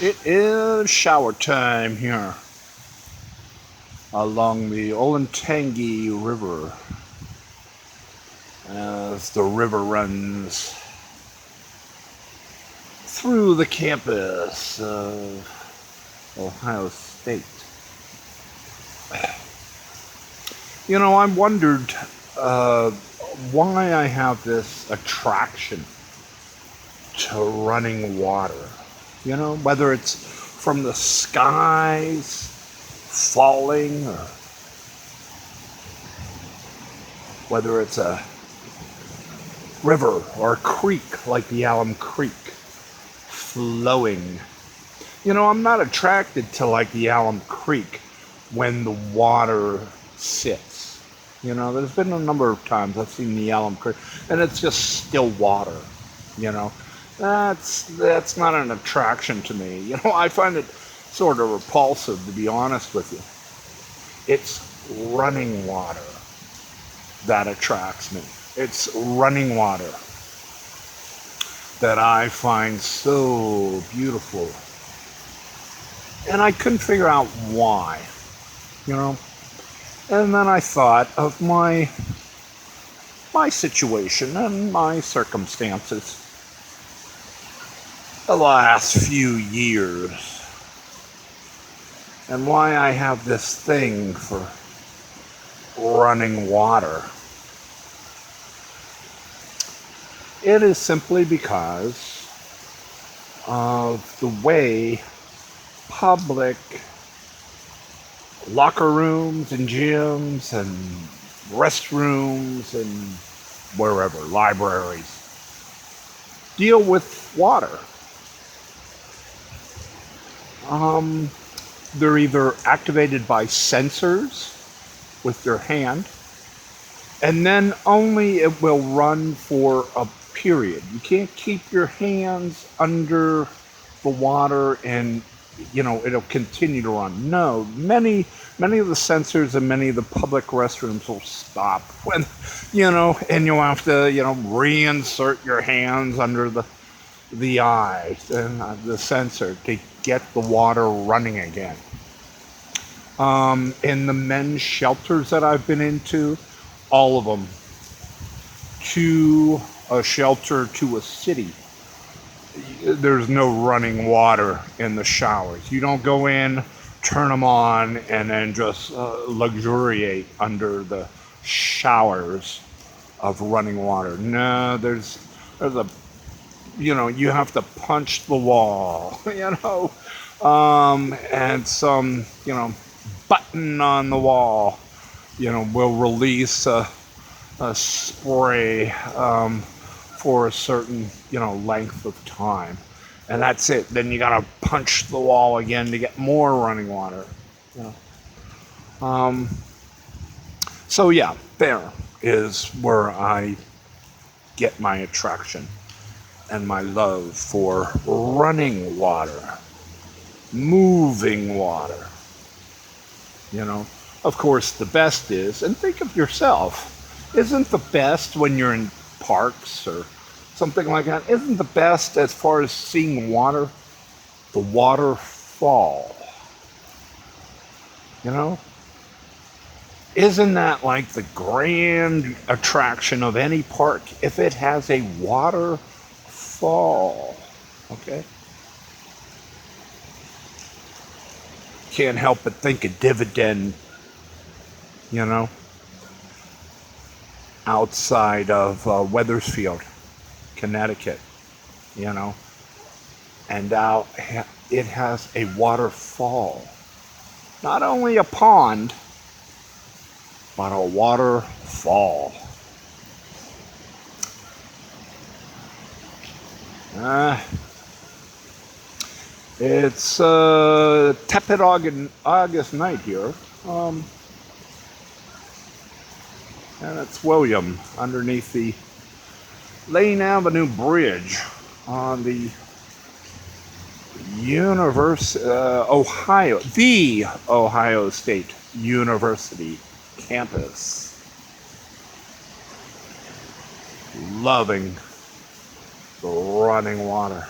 It is shower time here along the Olentangy River as the river runs through the campus of Ohio State. You know, I wondered why I have this attraction to running water. You know, whether it's from the skies falling or whether it's a river or a creek like the Alum Creek flowing. You know, I'm not attracted to like the Alum Creek when the water sits. You know, there's been a number of times I've seen the Alum Creek and it's just still water, you know. That's not an attraction to me. You know, I find it sort of repulsive, to be honest with you. It's running water that attracts me. It's running water that I find so beautiful. And I couldn't figure out why, you know. And then I thought of my situation and my circumstances the last few years, and why I have this thing for running water. It is simply because of the way public locker rooms and gyms and restrooms and wherever, libraries, deal with water. They're either activated by sensors with your hand, and then only it will run for a period. You can't keep your hands under the water and, you know, it'll continue to run. No, many of the sensors and many of the public restrooms will stop when, you know, and you'll have to, you know, reinsert your hands under the eye and the sensor to get the water running again. In the men's shelters that I've been into, all of them, to a shelter to a city, there's no running water in the showers. You don't go in, turn them on, and then just luxuriate under the showers of running water. No, there's a, you know, you have to punch the wall, you know, and some, you know, button on the wall, you know, will release a spray for a certain, you know, length of time, and that's it. Then you gotta punch the wall again to get more running water, you know. So yeah, there is where I get my attraction and my love for running water, moving water. You know, of course, the best is, and think of yourself, isn't the best when you're in parks or something like that? Isn't the best as far as seeing water, the waterfall? You know? Isn't that like the grand attraction of any park if it has a waterfall? Okay? Can't help but think of Dividend, you know, outside of Wethersfield, Connecticut, you know, and out it has a waterfall, not only a pond, but a waterfall. It's tepid August night here, and it's William underneath the Lane Avenue Bridge on the Ohio State University campus. Loving the running water.